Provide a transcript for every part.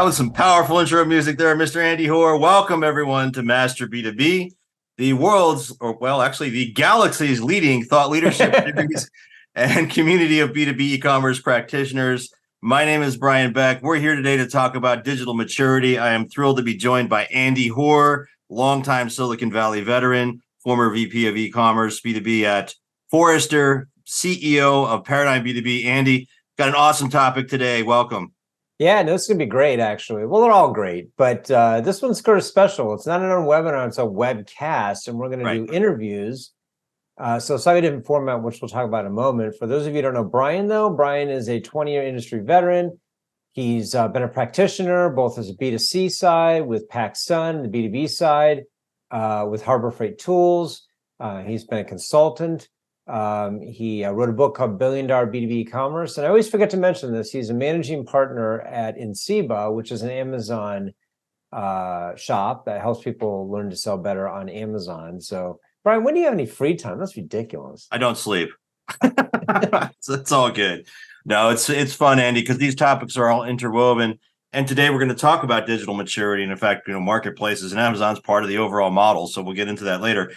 That was some powerful intro music there, Mr. Andy Hoar. Welcome, everyone, to Master B2B, the world's, or well, actually, the galaxy's leading thought leadership series and community of B2B e-commerce practitioners. My name is Brian Beck. We're here today to talk about digital maturity. I am thrilled to be joined by Andy Hoar, longtime Silicon Valley veteran, former VP of e-commerce B2B at Forrester, CEO of Paradigm B2B. Andy, got an awesome topic today. Welcome. Yeah, no, this is going to be great, actually. Well, they're all great, but this one's sort of special. It's not another webinar, it's a webcast, and we're going to do interviews. So slightly different format, which we'll talk about in a moment. For those of you who don't know Brian, though, Brian is a 20-year industry veteran. He's been a practitioner, both as a B2C side with PacSun, the B2B side with Harbor Freight Tools. He's been a consultant. He wrote a book called $1 Billion B2B E-commerce. And I always forget to mention this. He's a managing partner at Insiba, which is an Amazon shop that helps people learn to sell better on Amazon. So, Brian, when do you have any free time? That's ridiculous. I don't sleep. It's all good. No, it's fun, Andy, because these topics are all interwoven. And today we're going to talk about digital maturity. And in fact, marketplaces and Amazon's part of the overall model. So we'll get into that later.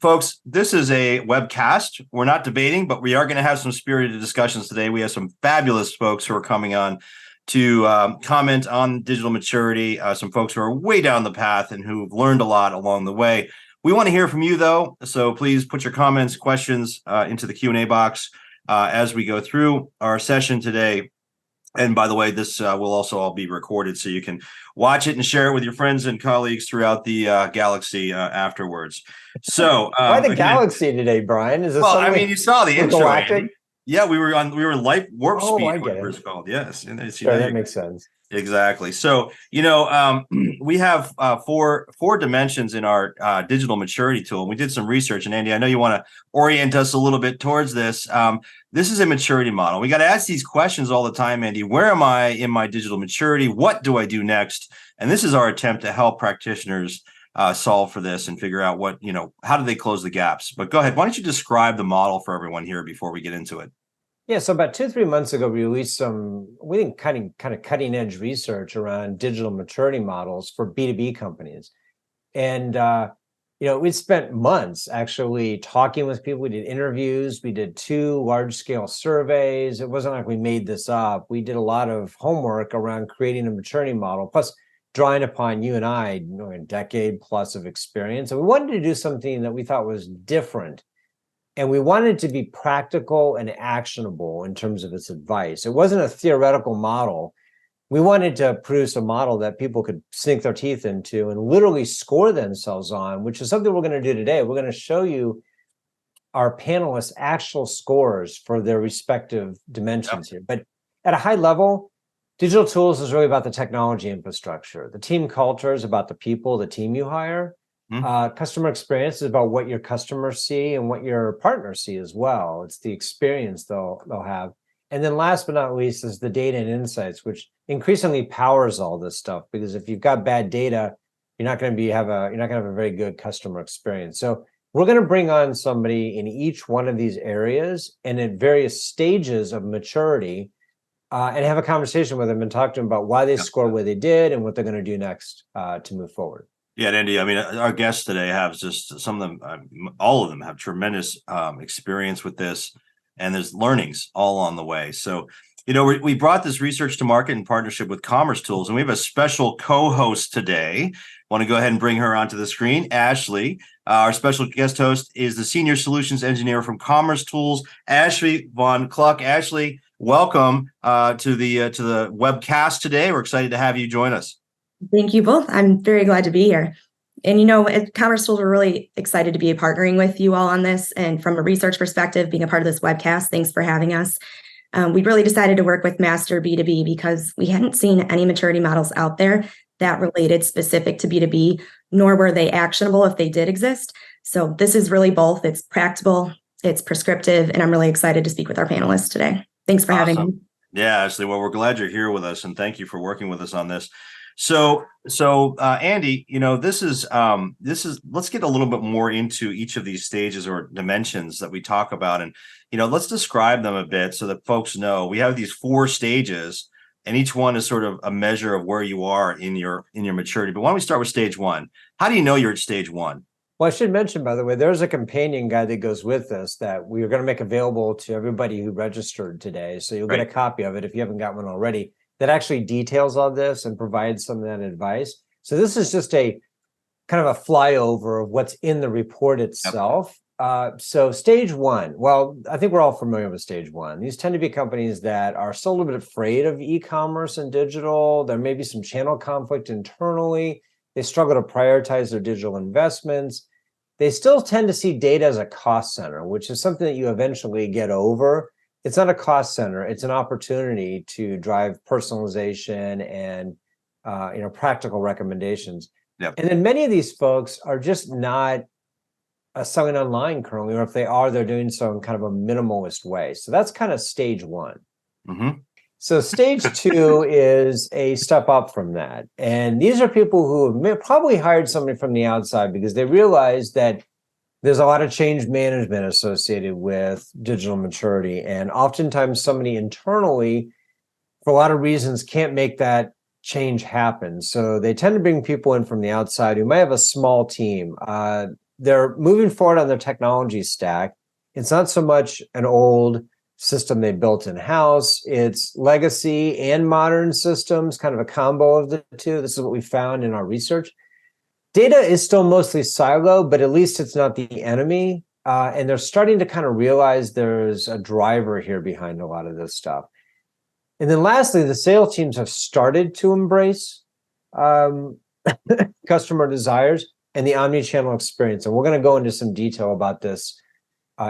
Folks, this is a webcast. We're not debating, but we are going to have some spirited discussions today. We have some fabulous folks who are coming on to comment on digital maturity, some folks who are way down the path and who've learned a lot along the way. We want to hear from you, though, so please put your comments, questions into the Q&A box as we go through our session today. And by the way, this will also all be recorded, so you can watch it and share it with your friends and colleagues throughout the galaxy afterwards. So, why the galaxy today, Brian? Is this you saw the intro. Galactic? Yeah, we were light warp speed. I get whatever it. It's called. Yes, and Sure, that makes sense. Exactly. So, we have four dimensions in our digital maturity tool. We did some research, and Andy, I know you want to orient us a little bit towards this. This is a maturity model. We got to ask these questions all the time, Andy. Where am I in my digital maturity? What do I do next? And this is our attempt to help practitioners solve for this and figure out how do they close the gaps? But go ahead. Why don't you describe the model for everyone here before we get into it? Yeah, so about 2-3 months ago, we released some, we think, kind of cutting edge research around digital maturity models for B2B companies. And, we spent months actually talking with people. We did interviews. We did 2 large scale surveys. It wasn't like we made this up. We did a lot of homework around creating a maturity model, plus drawing upon you and I, a decade plus of experience. And we wanted to do something that we thought was different. And we wanted to be practical and actionable in terms of its advice. It wasn't a theoretical model. We wanted to produce a model that people could sink their teeth into and literally score themselves on, which is something we're going to do today. We're going to show you our panelists' actual scores for their respective dimensions here. But at a high level, digital tools is really about the technology infrastructure. The team culture is about the people, the team you hire. Customer experience is about what your customers see and what your partners see as well. It's the experience they'll have. And then last but not least is the data and insights, which increasingly powers all this stuff, because if you've got bad data, you're not going to have a very good customer experience. So we're going to bring on somebody in each one of these areas and at various stages of maturity and have a conversation with them and talk to them about why they scored where they did and what they're going to do next to move forward. Yeah, Andy, our guests today have just some of them, all of them have tremendous experience with this, and there's learnings all on the way. So, we brought this research to market in partnership with Commerce Tools, and we have a special co-host today. Want to go ahead and bring her onto the screen. Ashley, our special guest host, is the Senior Solutions Engineer from Commerce Tools, Ashley Von Kluck. Ashley, welcome to the webcast today. We're excited to have you join us. Thank you both. I'm very glad to be here. And, at Commerce Tools, we're really excited to be partnering with you all on this. And from a research perspective, being a part of this webcast, thanks for having us. We really decided to work with Master B2B because we hadn't seen any maturity models out there that related specific to B2B, nor were they actionable if they did exist. So this is really both. It's practical, it's prescriptive, and I'm really excited to speak with our panelists today. Thanks for having me. Yeah, Ashley. Well, we're glad you're here with us, and thank you for working with us on this. So Andy, this is let's get a little bit more into each of these stages or dimensions that we talk about, and let's describe them a bit so that folks know. We have these 4 stages and each one is sort of a measure of where you are in your maturity. But why don't we start with stage one? How do you know you're at stage one? Well, I should mention, by the way, there's a companion guide that goes with this that we are going to make available to everybody who registered today. So you'll get a copy of it if you haven't got one already, that actually details all this and provides some of that advice. So this is just a kind of a flyover of what's in the report itself. So stage one, well, I think we're all familiar with stage one. These tend to be companies that are still a little bit afraid of e-commerce and digital. There may be some channel conflict internally. They struggle to prioritize their digital investments. They still tend to see data as a cost center, which is something that you eventually get over. It's not a cost center. It's an opportunity to drive personalization and practical recommendations. Yep. And then many of these folks are just not selling online currently, or if they are, they're doing so in kind of a minimalist way. So that's kind of stage one. Mm-hmm. So stage two is a step up from that. And these are people who have probably hired somebody from the outside because they realize that there's a lot of change management associated with digital maturity. And oftentimes somebody internally, for a lot of reasons, can't make that change happen. So they tend to bring people in from the outside who might have a small team. They're moving forward on their technology stack. It's not so much an old system they built in-house. It's legacy and modern systems, kind of a combo of the two. This is what we found in our research. Data is still mostly siloed, but at least it's not the enemy. And they're starting to kind of realize there's a driver here behind a lot of this stuff. And then lastly, the sales teams have started to embrace customer desires and the omni-channel experience. And we're going to go into some detail about this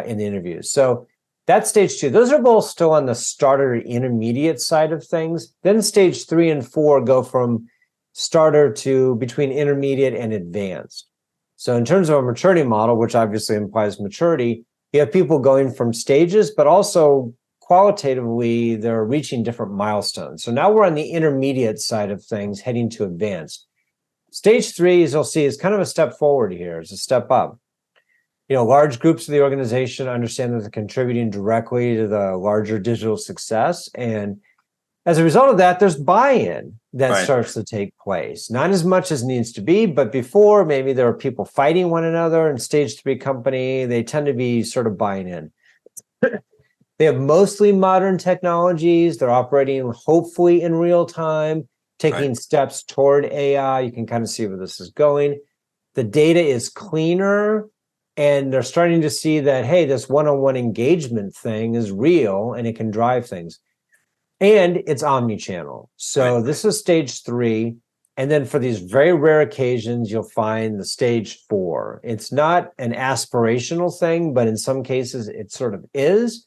in the interview. So that's stage two. Those are both still on the starter intermediate side of things. Then stage 3 and 4 go from starter to between intermediate and advanced. So in terms of a maturity model, which obviously implies maturity, you have people going from stages, but also qualitatively, they're reaching different milestones. So now we're on the intermediate side of things, heading to advanced. Stage 3, as you'll see, is kind of a step forward here. It's a step up. Large groups of the organization understand that they're contributing directly to the larger digital success. And as a result of that, there's buy-in that starts to take place. Not as much as needs to be, but before, maybe there are people fighting one another. In stage 3 company, they tend to be sort of buying in. They have mostly modern technologies. They're operating hopefully in real time, taking steps toward AI. You can kind of see where this is going. The data is cleaner. And they're starting to see that, hey, this one-on-one engagement thing is real and it can drive things. And it's omni-channel. So this is stage 3. And then for these very rare occasions, you'll find the stage 4. It's not an aspirational thing, but in some cases it sort of is.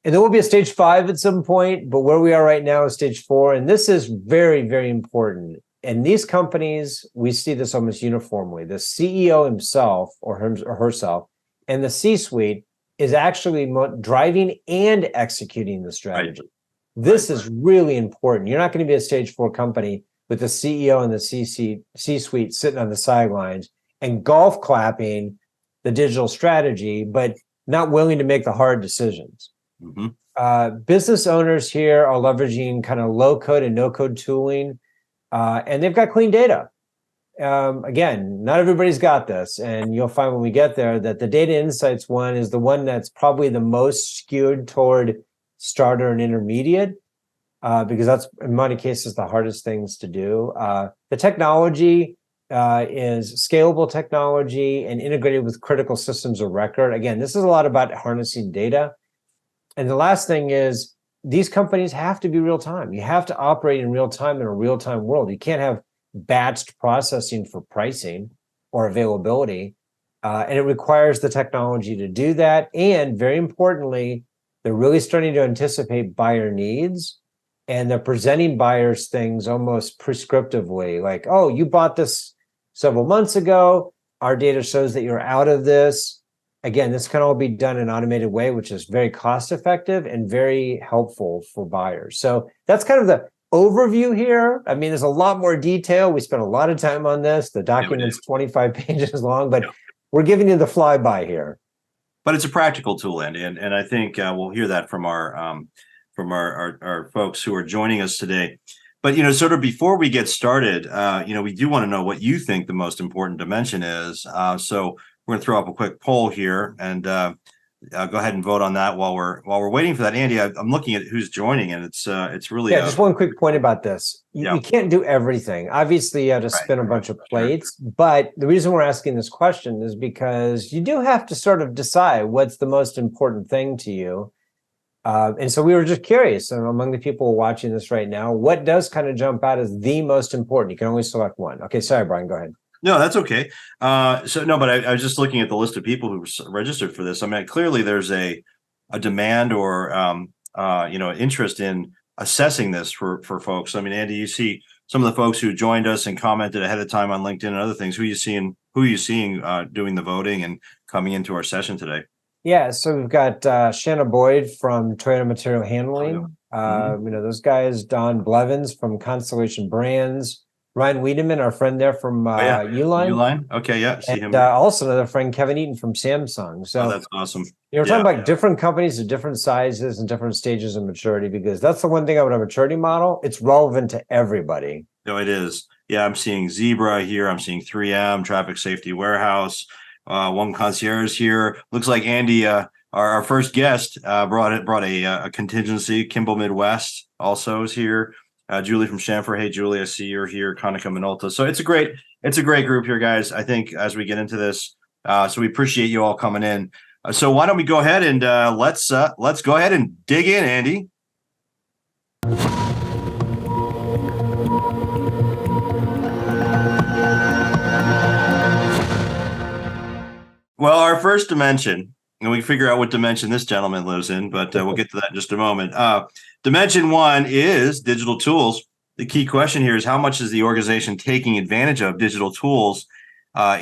And there will be a stage 5 at some point, but where we are right now is stage 4. And this is very, very important. And these companies, we see this almost uniformly. The CEO himself or herself and the C-suite is actually driving and executing the strategy. This is really important. You're not going to be a stage 4 company with the CEO and the C-suite sitting on the sidelines and golf clapping the digital strategy, but not willing to make the hard decisions. Mm-hmm. Business owners here are leveraging kind of low-code and no-code tooling. And they've got clean data. Again, not everybody's got this. And you'll find when we get there that the data insights one is the one that's probably the most skewed toward starter and intermediate, because that's, in many cases, the hardest things to do. The technology is scalable technology and integrated with critical systems of record. Again, this is a lot about harnessing data. And the last thing is, these companies have to be real time. You have to operate in real time in a real time world. You can't have batched processing for pricing or availability. And it requires the technology to do that. And very importantly, they're really starting to anticipate buyer needs. And they're presenting buyers things almost prescriptively, like, oh, you bought this several months ago. Our data shows that you're out of this. Again, this can all be done in an automated way, which is very cost effective and very helpful for buyers. So that's kind of the overview here. I mean, there's a lot more detail. We spent a lot of time on this. The document's 25 pages long, but we're giving you the flyby here. But it's a practical tool, Andy, and I think we'll hear that from our our folks who are joining us today. But, sort of before we get started, we do want to know what you think the most important dimension is. So we're going to throw up a quick poll here and go ahead and vote on that while we're waiting for that. Andy, I'm looking at who's joining, and it's really just one quick point about this. Yeah. You can't do everything. Obviously, you have to spin a bunch of plates. But the reason we're asking this question is because you do have to sort of decide what's the most important thing to you. And so we were just curious, among the people watching this right now, what does kind of jump out as the most important? You can only select one. Okay, sorry, Brian, go ahead. No, that's okay. But I was just looking at the list of people who registered for this. I mean, clearly there's a demand or interest in assessing this for folks. I mean, Andy, you see some of the folks who joined us and commented ahead of time on LinkedIn and other things. Who are you seeing doing the voting and coming into our session today? Yeah, so we've got Shanna Boyd from Toyota Material Handling. Those guys, Don Blevins from Constellation Brands, Ryan Wiedemann, our friend there from Uline. Uline, okay, yeah, see him. And also another friend, Kevin Eaton from Samsung. So that's awesome. We're talking about different companies of different sizes and different stages of maturity, because that's the one thing about a maturity model. It's relevant to everybody. No, it is. Yeah, I'm seeing Zebra here. I'm seeing 3M, Traffic Safety Warehouse. One Concierge here. Looks like Andy, our first guest, brought a contingency. Kimball Midwest also is here. Julie from Chamfer. Hey, Julie, I see you're here. Konica Minolta. So it's a great group here, guys. I think as we get into this, so we appreciate you all coming in. So why don't we go ahead and let's go ahead and dig in, Andy. Well, our first dimension, and we can figure out what dimension this gentleman lives in, but we'll get to that in just a moment. Dimension one is digital tools. The key question here is, how much is the organization taking advantage of digital tools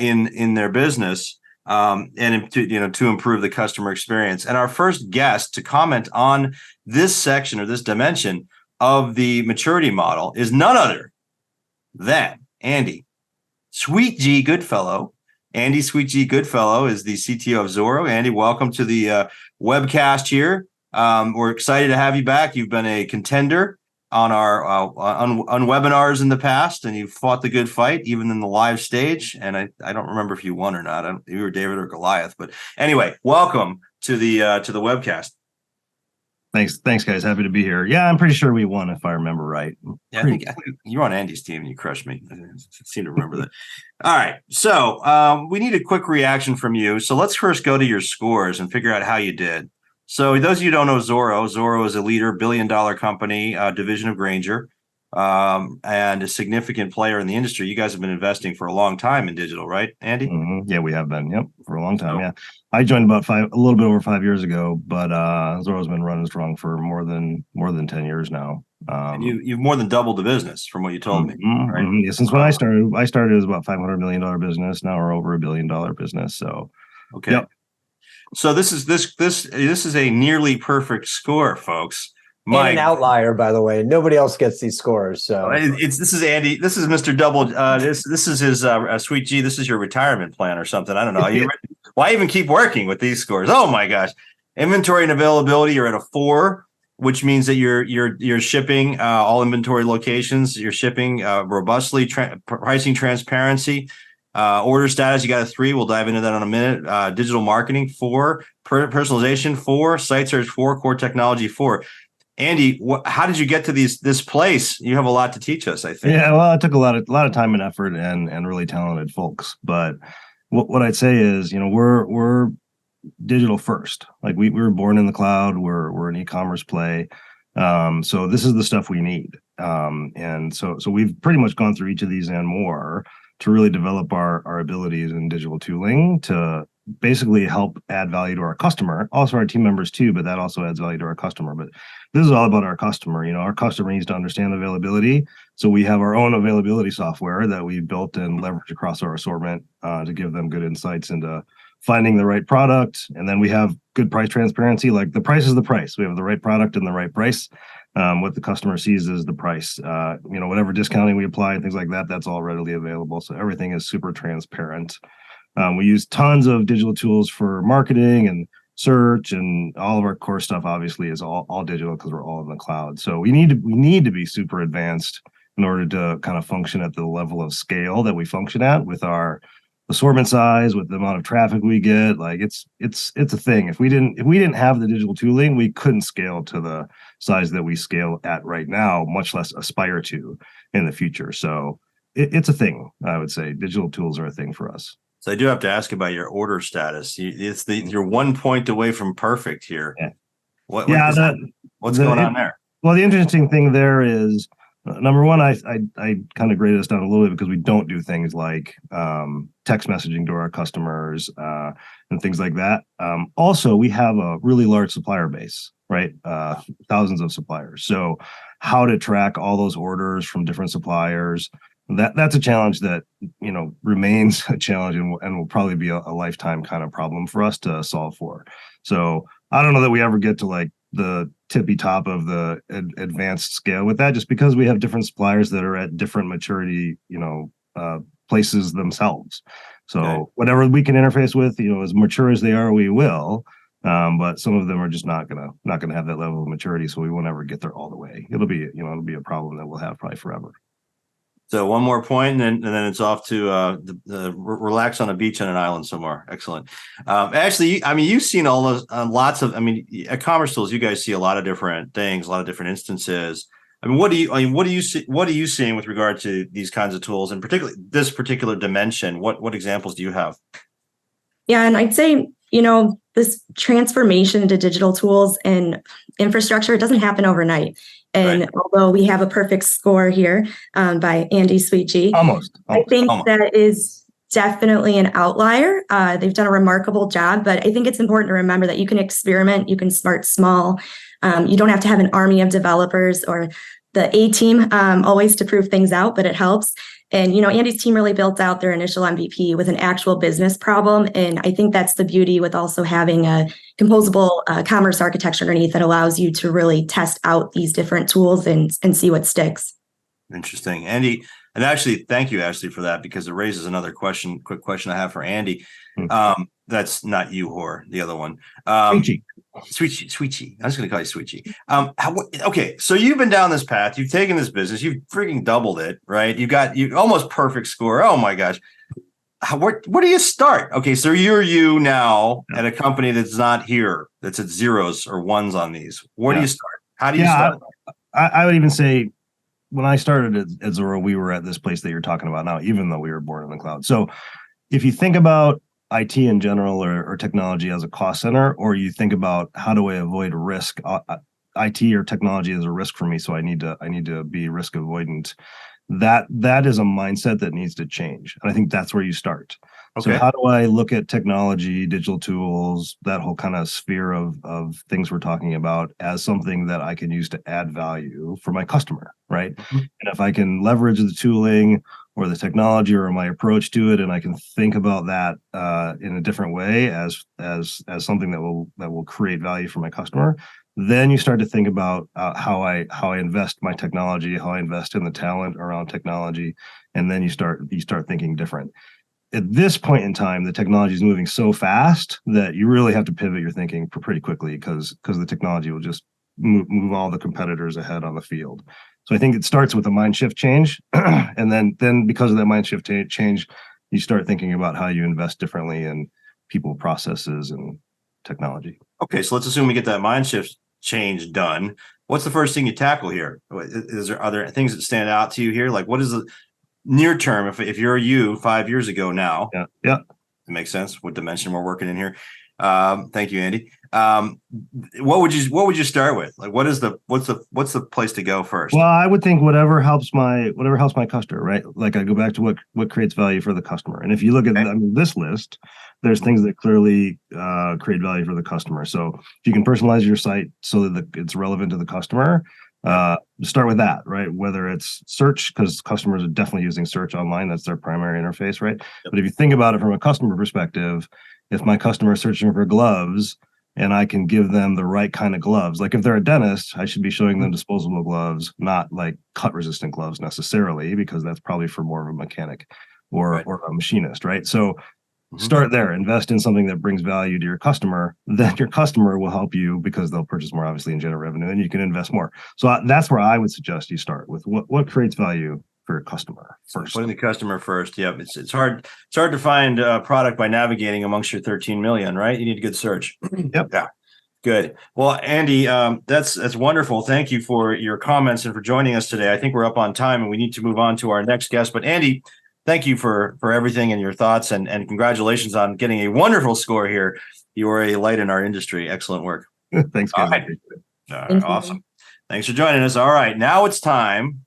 in their business and to improve the customer experience? And our first guest to comment on this section or this dimension of the maturity model is none other than Andy Sweet G Goodfellow. Andy Sweet G Goodfellow is the CTO of Zorro. Andy, welcome to the webcast here. We're excited to have you back. You've been a contender on our on webinars in the past, and you fought the good fight, even in the live stage. And I don't remember if you won or not. You were David or Goliath, but anyway, welcome to the webcast. Thanks, guys. Happy to be here. Yeah, I'm pretty sure we won, if I remember right. Yeah, I think you're on Andy's team and you crushed me. I seem to remember that. All right, so we need a quick reaction from you. So let's first go to your scores and figure out how you did. So those of you who don't know Zorro is a leader, billion-dollar company, division of Grainger, and a significant player in the industry. You guys have been investing for a long time in digital, right, Andy? Mm-hmm. Yeah, we have been. Yep, for a long time. Yeah, I joined a little bit over 5 years ago, but Zorro's been running strong for more than 10 years now. And you've more than doubled the business from what you told me. Right? Mm-hmm. Yeah, since when I started as about $500 million business. Now we're over $1 billion business. So, okay. Yep. So this is a nearly perfect score, folks. And an outlier, by the way. Nobody else gets these scores. So this is Andy. This is Mr. Double. This is his Sweet G. This is your retirement plan or something. I don't know. Why even keep working with these scores? Oh my gosh! Inventory and availability, you're at a 4, which means that you're shipping all inventory locations. You're shipping robustly. Pricing transparency. Order status, you got a 3. We'll dive into that in a minute. Digital marketing, 4. Personalization, 4. Site search, 4. Core technology, 4. Andy, how did you get to this place? You have a lot to teach us, I think. Yeah, well, it took a lot of time and effort and really talented folks. But what I'd say is, we're digital first. Like we were born in the cloud. We're an e-commerce play. So this is the stuff we need. And so we've pretty much gone through each of these and more to really develop our abilities in digital tooling to basically help add value to our customer, also our team members too, but that also adds value to our customer. But this is all about our customer. Our customer needs to understand availability. So we have our own availability software that we built and leverage across our assortment to give them good insights into finding the right product. And then we have good price transparency. Like the price is the price. We have the right product and the right price. What the customer sees is the price. Whatever discounting we apply, things like that, that's all readily available. So everything is super transparent. We use tons of digital tools for marketing and search and all of our core stuff obviously is all digital because we're all in the cloud. So we need to be super advanced in order to kind of function at the level of scale that we function at with our assortment size, with the amount of traffic we get. Like it's a thing. If we didn't have the digital tooling, we couldn't scale to the size that we scale at right now, much less aspire to in the future. So it's a thing. I would say digital tools are a thing for us. So I do have to ask about your order status. You're 1 point away from perfect here. Yeah. What's going on there? Well, the interesting thing there is, number one, I kind of graded us down a little bit because we don't do things like text messaging to our customers and things like that. Also, we have a really large supplier base, right? Thousands of suppliers. So how to track all those orders from different suppliers, that's a challenge that, remains a challenge and will probably be a lifetime kind of problem for us to solve for. So I don't know that we ever get to like the tippy top of the advanced scale with that, just because we have different suppliers that are at different maturity, places themselves. So okay. Whatever we can interface with, as mature as they are, we will. But some of them are just not gonna have that level of maturity, so we won't ever get there all the way. It'll be a problem that we'll have probably forever. So one more point, and then it's off to relax on a beach on an island somewhere. Excellent. Actually, you've seen all those lots of. At Commerce Tools, you guys see a lot of different things, a lot of different instances. What do you see? What are you seeing with regard to these kinds of tools, and particularly this particular dimension? What examples do you have? Yeah, and I'd say this transformation into digital tools and infrastructure, it doesn't happen overnight. And right. Although we have a perfect score here by Andy Sweetjee, almost. I think that is definitely an outlier. They've done a remarkable job, but I think it's important to remember that you can experiment, you can start small. You don't have to have an army of developers or the A team always to prove things out, but it helps. And, Andy's team really built out their initial MVP with an actual business problem. And I think that's the beauty with also having a composable commerce architecture underneath that allows you to really test out these different tools and see what sticks. Interesting. Andy, and actually, thank you, Ashley, for that, because it raises another quick question I have for Andy. That's not you, Hoar, the other one. Sweetjee. I'm just going to call you Sweetjee. Okay, so you've been down this path. You've taken this business. You've freaking doubled it, right? You almost perfect score. Oh my gosh. Where do you start? Okay, so you're you now at a company that's not here, that's at zeros or ones on these. Where do you start? How do you start? I would even say when I started at Zoro, we were at this place that you're talking about now, even though we were born in the cloud. So if you think about IT in general or technology as a cost center, or you think about how do I avoid risk, IT or technology is a risk for me, so I need to be risk avoidant. That is a mindset that needs to change. And I think that's where you start. Okay. So how do I look at technology, digital tools, that whole kind of sphere of things we're talking about as something that I can use to add value for my customer, right? Mm-hmm. And if I can leverage the tooling or the technology or my approach to it, and I can think about that in a different way as something that will create value for my customer, then you start to think about how I invest my technology, how I invest in the talent around technology, and then you start thinking different. At this point in time, the technology is moving so fast that you really have to pivot your thinking pretty quickly because the technology will just move all the competitors ahead on the field. So I think it starts with a mind shift change, and then because of that mind shift change, you start thinking about how you invest differently in people, processes, and technology. Okay, so let's assume we get that mind shift change done. What's the first thing you tackle here? Are there things that stand out to you here? Like, what is the near term? If you're you 5 years ago now, yeah, it makes sense. What dimension we're working in here? Thank you, Andy. What would you start with? Like, what's the place to go first? Well, I would think whatever helps my customer, right? Like I go back to what creates value for the customer. And if you look at this list, there's things that clearly create value for the customer. So if you can personalize your site so that it's relevant to the customer, start with that, right? Whether it's search, because customers are definitely using search online, that's their primary interface, right? Yep. But if you think about it from a customer perspective, if my customer is searching for gloves and I can give them the right kind of gloves, like if they're a dentist, I should be showing them disposable gloves, not like cut resistant gloves necessarily, because that's probably for more of a mechanic or a machinist, right? So Start there, invest in something that brings value to your customer. Then your customer will help you because they'll purchase more, obviously, and generate revenue, and you can invest more. So that's where I would suggest you start with what creates value for your customer first. Putting the customer first. Yep. It's hard to find a product by navigating amongst your 13 million, right? You need a good search. Yep. Yeah. Good. Well, Andy, that's wonderful. Thank you for your comments and for joining us today. I think we're up on time and we need to move on to our next guest. But Andy, thank you for everything and your thoughts, and congratulations on getting a wonderful score here. You are a light in our industry. Excellent work. Thanks, guys. All right. Awesome. Thanks for joining us. All right. Now it's time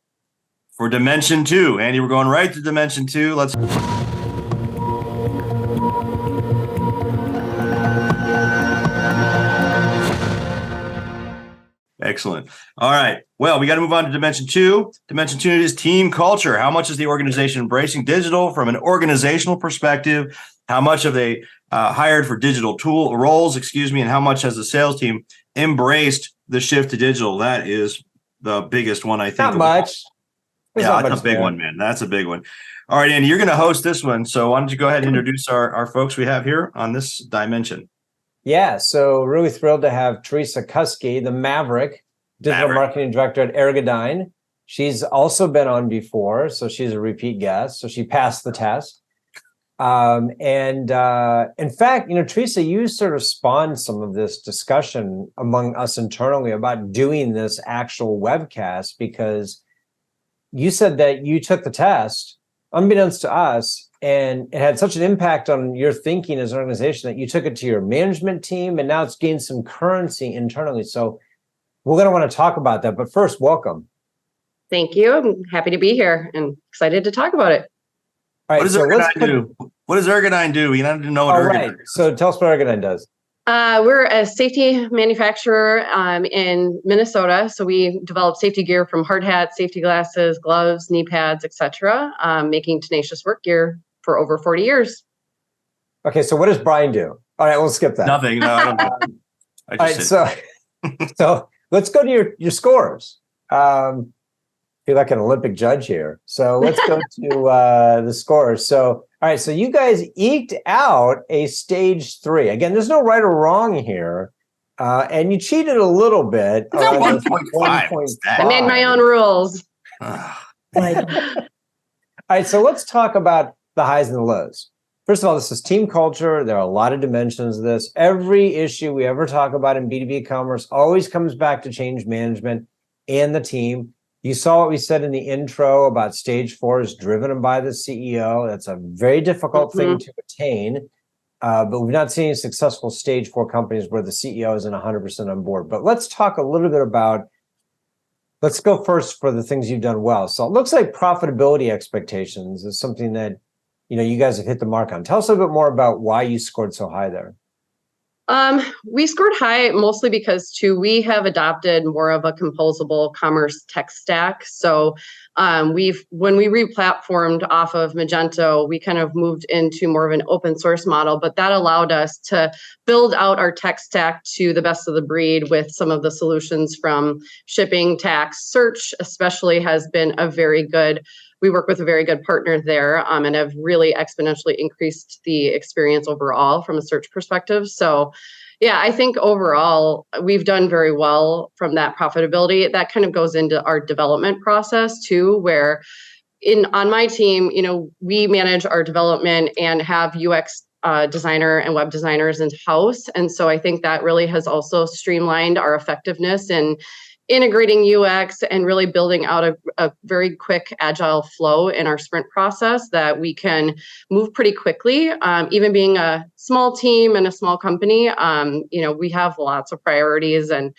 for Dimension 2. Andy, we're going right to Dimension 2. Let's. Excellent. All right. Well, we got to move on to Dimension 2. Dimension 2 is team culture. How much is the organization embracing digital from an organizational perspective? How much have they hired for digital roles, and how much has the sales team embraced the shift to digital? That is the biggest one, I think. Not much. Yeah, that's a big one, man. That's a big one. All right, Andy, you're going to host this one. So why don't you go ahead and introduce our folks we have here on this dimension? Yeah, so really thrilled to have Teresa Kuski, the Maverick, digital marketing director at Ergodyne. She's also been on before, so she's a repeat guest. So she passed the test. In fact, Teresa, you sort of spawned some of this discussion among us internally about doing this actual webcast, because you said that you took the test, unbeknownst to us, and it had such an impact on your thinking as an organization that you took it to your management team, and now it's gained some currency internally. So we're going to want to talk about that. But first, welcome. Thank you. I'm happy to be here and excited to talk about it. All right, what does Ergodyne do? What does Ergodyne do? You need to know what Ergodyne is. So tell us what Ergodyne does. We're a safety manufacturer in Minnesota. So we develop safety gear from hard hats, safety glasses, gloves, knee pads, etc., making tenacious work gear for over 40 years. Okay, so what does Brian do? All right, we'll skip that. Nothing. No, I don't know. All right, so let's go to your scores. Feel like an Olympic judge here. So let's go to the scores. So, all right, so you guys eked out a stage 3. Again, there's no right or wrong here. And you cheated a little bit. 1.5. I made my own rules. All right, so let's talk about the highs and the lows. First of all, this is team culture. There are a lot of dimensions of this. Every issue we ever talk about in B2B commerce always comes back to change management and the team. You saw what we said in the intro about stage 4 is driven by the CEO. That's a very difficult thing to attain. But we've not seen any successful stage 4 companies where the CEO isn't 100% on board. But let's talk a little bit about, let's go first for the things you've done well. So it looks like profitability expectations is something that you guys have hit the mark on. Tell us a little bit more about why you scored so high there. We scored high mostly because we have adopted more of a composable commerce tech stack. So when we replatformed off of Magento, we kind of moved into more of an open source model, but that allowed us to build out our tech stack to the best of the breed with some of the solutions from shipping, tax, search, especially has been we work with a very good partner there and have really exponentially increased the experience overall from a search perspective. So yeah, I think overall we've done very well from that profitability. That kind of goes into our development process too, where on my team, we manage our development and have UX designer and web designers in-house. And so I think that really has also streamlined our effectiveness in integrating UX and really building out a very quick agile flow in our sprint process that we can move pretty quickly. Even being a small team and a small company, we have lots of priorities and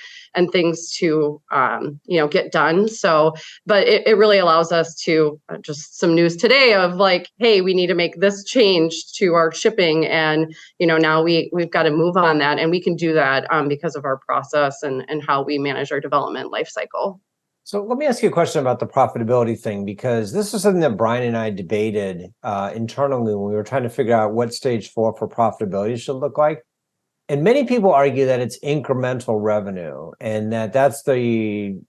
things to get done. So, but it really allows us to just some news today of like, hey, we need to make this change to our shipping, and now we've got to move on that, and we can do that because of our process and how we manage our development life cycle. So let me ask you a question about the profitability thing, because this is something that Brian and I debated internally when we were trying to figure out what stage 4 for profitability should look like. And many people argue that it's incremental revenue and that's the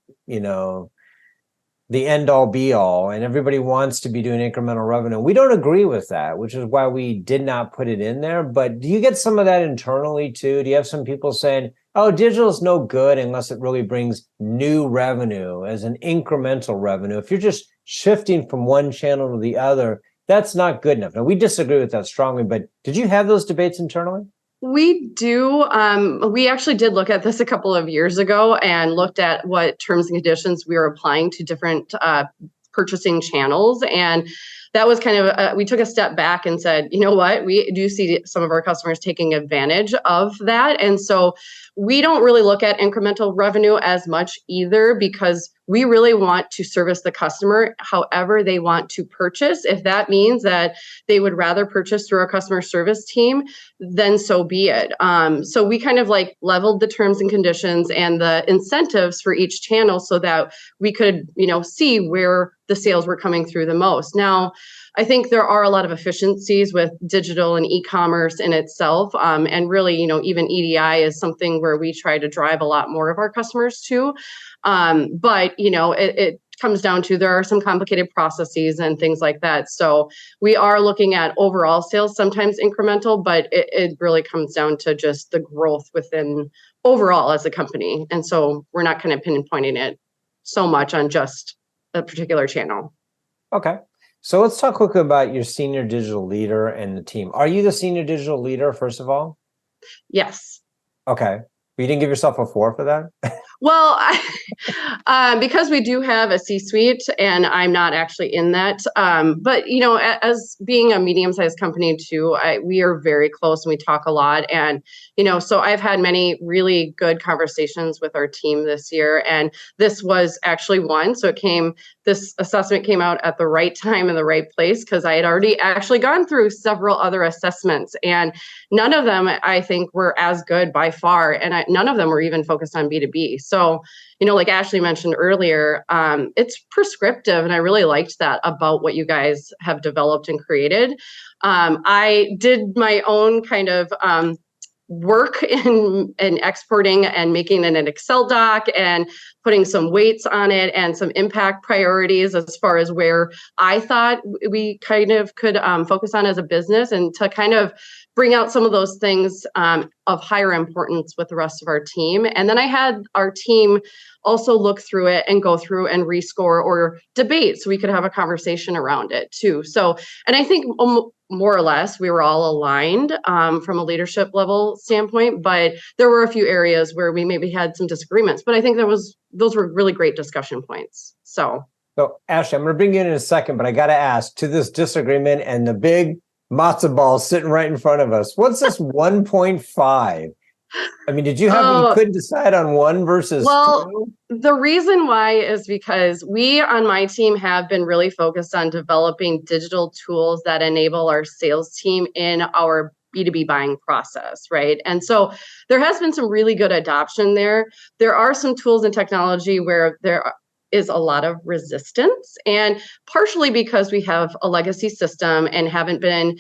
the end all be all, and everybody wants to be doing incremental revenue. We don't agree with that, which is why we did not put it in there. But do you get some of that internally too? Do you have some people saying, oh, digital is no good unless it really brings new revenue as an incremental revenue? If you're just shifting from one channel to the other, that's not good enough. Now, we disagree with that strongly, but did you have those debates internally? We do. We actually did look at this a couple of years ago and looked at what terms and conditions we were applying to different purchasing channels. And that was kind of, we took a step back and said, you know what, we do see some of our customers taking advantage of that. And so we don't really look at incremental revenue as much either, because we really want to service the customer however they want to purchase. If that means that they would rather purchase through our customer service team, then so be it. So we kind of like leveled the terms and conditions and the incentives for each channel so that we could, see where the sales were coming through the most. Now, I think there are a lot of efficiencies with digital and e-commerce in itself. And really, even EDI is something where we try to drive a lot more of our customers to. But, it comes down to there are some complicated processes and things like that. So we are looking at overall sales, sometimes incremental, but it really comes down to just the growth within overall as a company. And so we're not kind of pinpointing it so much on just a particular channel. Okay. So let's talk quickly about your senior digital leader and the team. Are you the senior digital leader, first of all? Yes. Okay. You didn't give yourself a 4 for that? Well, because we do have a C-suite and I'm not actually in that. But, as being a medium-sized company too, we are very close and we talk a lot. And, so I've had many really good conversations with our team this year. And this was actually one. So this assessment came out at the right time in the right place, because I had already actually gone through several other assessments and none of them, I think, were as good by far. And none of them were even focused on B2B. So, like Ashley mentioned earlier, it's prescriptive. And I really liked that about what you guys have developed and created. I did my own kind of work in exporting and making an Excel doc and putting some weights on it and some impact priorities as far as where I thought we kind of could focus on as a business, and to kind of bring out some of those things of higher importance with the rest of our team. And then I had our team also look through it and go through and rescore or debate so we could have a conversation around it too. So, and I think more or less we were all aligned from a leadership level standpoint, but there were a few areas where we maybe had some disagreements, but I think those were really great discussion points. So Ashley, I'm going to bring you in a second, but I got to ask, to this disagreement and the big matzo ball sitting right in front of us, what's this 1.5? I mean, did you you couldn't decide on 1 versus 2? The reason why is because we on my team have been really focused on developing digital tools that enable our sales team in our B2B buying process, right? And so there has been some really good adoption there. There are some tools and technology where there is a lot of resistance, and partially because we have a legacy system and haven't been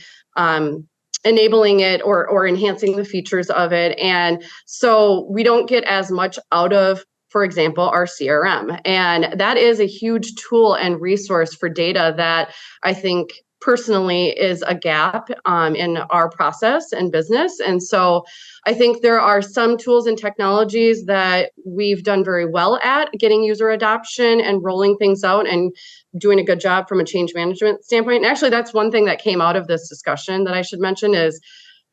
enabling it or enhancing the features of it. And so we don't get as much out of, for example, our CRM. And that is a huge tool and resource for data that I think personally is a gap in our process and business. And so I think there are some tools and technologies that we've done very well at getting user adoption and rolling things out and doing a good job from a change management standpoint. And actually, that's one thing that came out of this discussion that I should mention is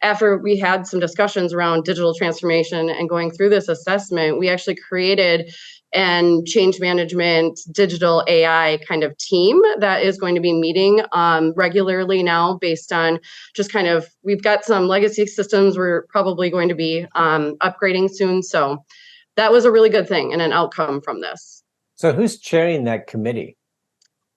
after we had some discussions around digital transformation and going through this assessment, we actually created and change management digital AI kind of team that is going to be meeting regularly now based on just kind of, we've got some legacy systems we're probably going to be upgrading soon. So that was a really good thing and an outcome from this. So who's chairing that committee?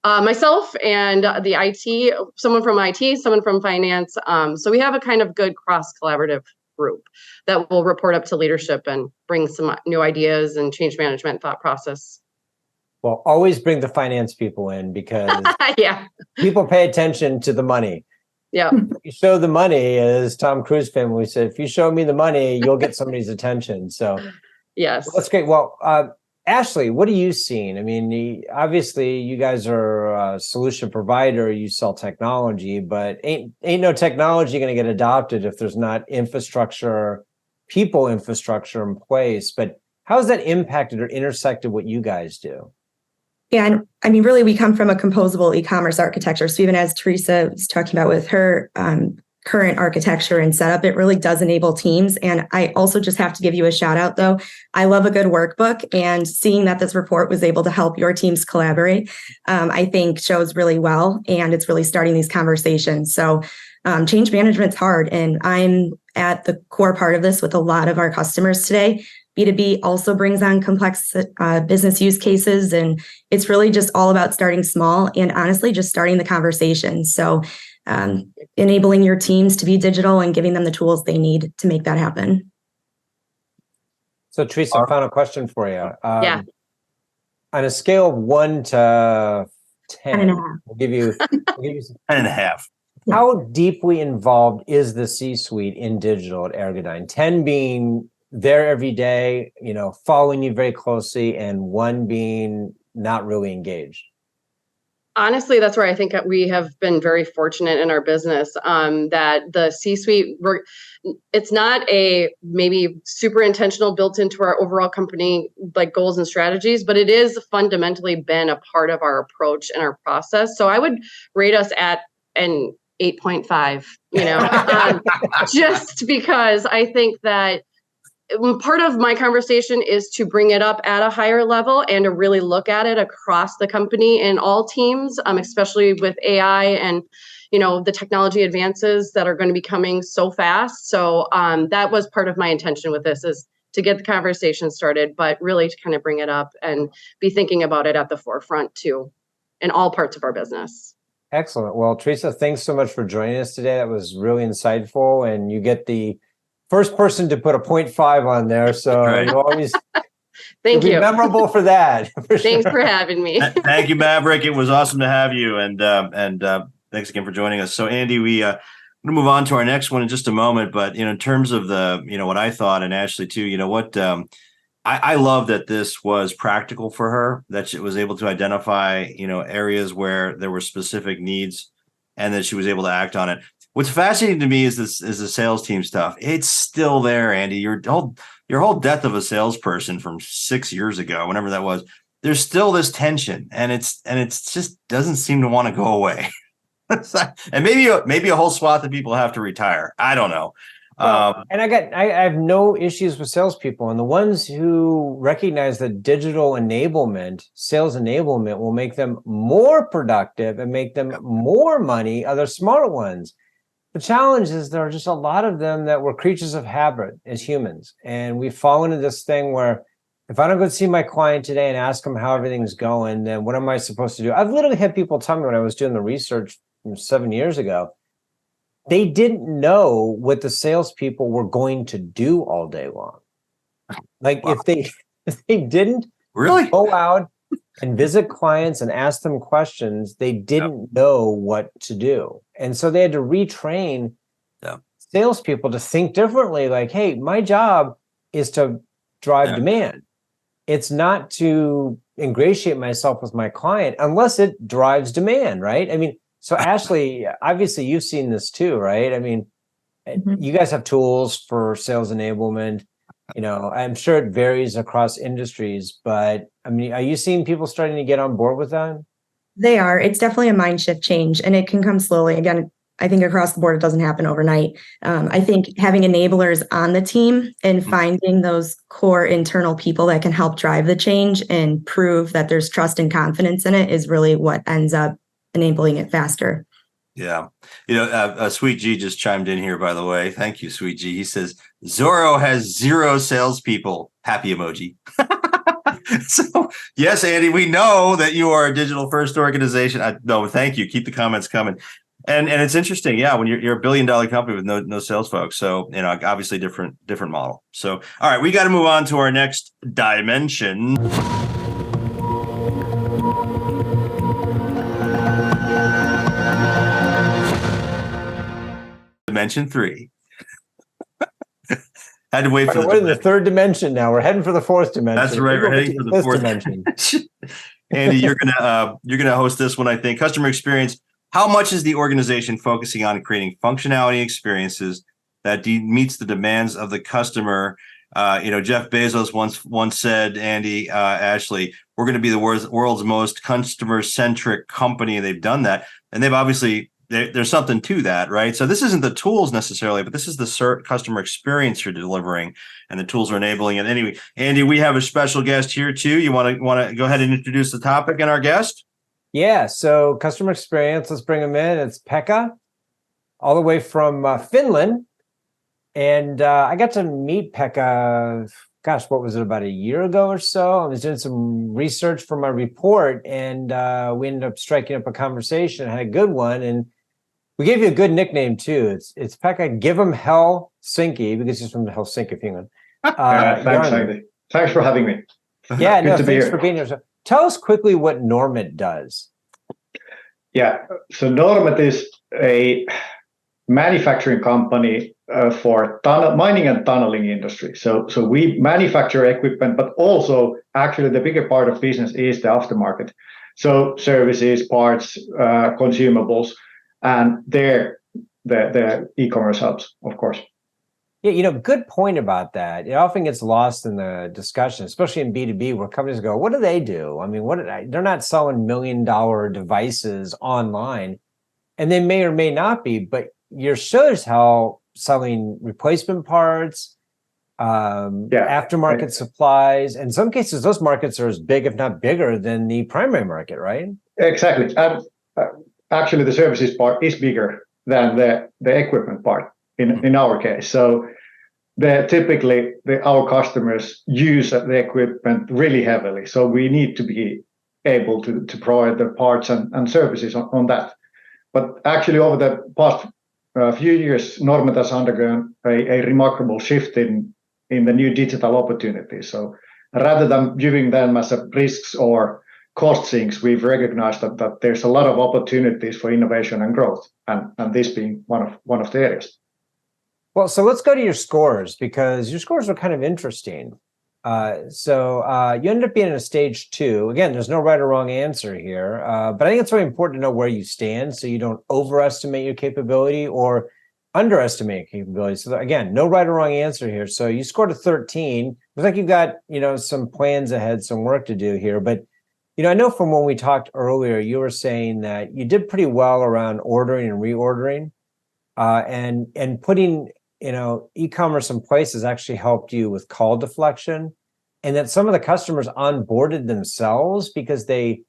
Myself and the IT, someone from IT, someone from finance. So we have a kind of good cross-collaborative group that will report up to leadership and bring some new ideas and change management thought process. Well, always bring the finance people in, because yeah, people pay attention to the money. Yeah. You show the money, as Tom Cruise family we said, if you show me the money, you'll get somebody's attention. So yes, well, that's great. Well, Ashley, what are you seeing? I mean, obviously you guys are a solution provider, you sell technology, but ain't no technology going to get adopted if there's not people infrastructure in place. But how has that impacted or intersected what you guys do? Yeah, and I mean, really, we come from a composable e-commerce architecture. So even as Teresa was talking about with her current architecture and setup, it really does enable teams. And I also just have to give you a shout out, though. I love a good workbook, and seeing that this report was able to help your teams collaborate, I think shows really well, and it's really starting these conversations. So change management's hard, and I'm at the core part of this with a lot of our customers today. B2B also brings on complex business use cases, and it's really just all about starting small and honestly just starting the conversation. So enabling your teams to be digital and giving them the tools they need to make that happen. So Teresa, final question for you. Yeah. On a scale of 1 to 10, 10.5. we'll give you 10.5. How deeply involved is the C-suite in digital at Ergodyne? 10 being there every day, following you very closely, and 1 being not really engaged. Honestly, that's where I think we have been very fortunate in our business, that the C-suite, it's not a maybe super intentional built into our overall company like goals and strategies, but it is fundamentally been a part of our approach and our process. So I would rate us at an 8.5, just because I think that part of my conversation is to bring it up at a higher level and to really look at it across the company and all teams, especially with AI and, the technology advances that are going to be coming so fast. So that was part of my intention with this, is to get the conversation started, but really to kind of bring it up and be thinking about it at the forefront too, in all parts of our business. Excellent. Well, Teresa, thanks so much for joining us today. That was really insightful, and you get the first person to put a 0.5 on there, so Right. you always Thank you. memorable for that. Thanks for having me. Thank you, Maverick. It was awesome to have you, and thanks again for joining us. So, Andy, I'm going to move on to our next one in just a moment. But in terms of the what I thought, and Ashley too, I love that this was practical for her, that she was able to identify areas where there were specific needs, and that she was able to act on it. What's fascinating to me is the sales team stuff. It's still there, Andy. Your whole death of a salesperson from 6 years ago, whenever that was, there's still this tension, and it's just doesn't seem to want to go away. And maybe a whole swath of people have to retire. I don't know. And I have no issues with salespeople, and the ones who recognize that sales enablement will make them more productive and make them more money are the smart ones. The challenge is there are just a lot of them that we're creatures of habit as humans. And we've fallen into this thing where if I don't go see my client today and ask them how everything's going, then what am I supposed to do? I've literally had people tell me when I was doing the research from 7 years ago, they didn't know what the salespeople were going to do all day long. Like wow. if they didn't really go out and visit clients and ask them questions, they didn't know what to do. And so they had to retrain salespeople to think differently. Like, hey, my job is to drive demand. It's not to ingratiate myself with my client unless it drives demand, right? I mean, so Ashley, obviously you've seen this too, right? I mean, you guys have tools for sales enablement. I'm sure it varies across industries, but I mean, are you seeing people starting to get on board with that? They are. It's definitely a mind shift change, and it can come slowly. Again, I think across the board, it doesn't happen overnight. I think having enablers on the team and finding those core internal people that can help drive the change and prove that there's trust and confidence in it is really what ends up enabling it faster. Yeah. Sweet G just chimed in here, by the way. Thank you, Sweet G. He says, Zorro has 0 salespeople. Happy emoji. So, yes, Andy, we know that you are a digital first organization. No, thank you. Keep the comments coming. And it's interesting. Yeah. When you're $1 billion company with no sales folks. So, obviously different model. So, all right, we got to move on to our next dimension. Dimension 3. Had to wait for We're in the third dimension now. We're heading for the fourth dimension. That's right. We're heading for the fourth dimension. Andy, you're gonna host this one, I think. Customer experience. How much is the organization focusing on creating functionality experiences that meets the demands of the customer? Jeff Bezos once said, Andy, Ashley, we're going to be the world's most customer-centric company. And they've done that. And they've obviously, there's something to that, right? So this isn't the tools necessarily, but this is the customer experience you're delivering, and the tools are enabling it. Anyway, Andy, we have a special guest here too. You want to go ahead and introduce the topic and our guest? Yeah, so customer experience, let's bring them in. It's Pekka, all the way from Finland. And I got to meet Pekka, gosh, what was it, about a year ago or so? I was doing some research for my report, and we ended up striking up a conversation, had a good one. And we gave you a good nickname too. It's Pekka, give him Helsinki, because he's from Helsinki, Finland. Thanks, Andy. Thanks for having me. Yeah, no, to be thanks here. for being here. So tell us quickly what Normit does. Yeah, so Normit is a manufacturing company for mining and tunneling industry. So we manufacture equipment, but also actually the bigger part of business is the aftermarket. So services, parts, consumables, and there the e-commerce helps, of course. Yeah, good point about that. It often gets lost in the discussion, especially in B2B, where companies go, what do they do? I mean, they're not selling $1 million devices online, and they may or may not be, but your shows how selling replacement parts, aftermarket supplies. In some cases, those markets are as big, if not bigger, than the primary market, right? Exactly. And actually, the services part is bigger than the equipment part in our case. So typically, our customers use the equipment really heavily. So we need to be able to provide the parts and services on that. But actually, over the past few years, Normit has undergone a remarkable shift in the new digital opportunities. So rather than viewing them as risks or cost sinks, we've recognized that there's a lot of opportunities for innovation and growth, and this being one of the areas. Well, so let's go to your scores, because your scores are kind of interesting. So you ended up being in a stage 2. Again, there's no right or wrong answer here, but I think it's very important to know where you stand so you don't overestimate your capability or underestimate your capability. So again, no right or wrong answer here. So you scored a 13. Looks like you've got, some plans ahead, some work to do here. But, I know from when we talked earlier, you were saying that you did pretty well around ordering and reordering, and putting e-commerce in place has actually helped you with call deflection, and that some of the customers onboarded themselves because they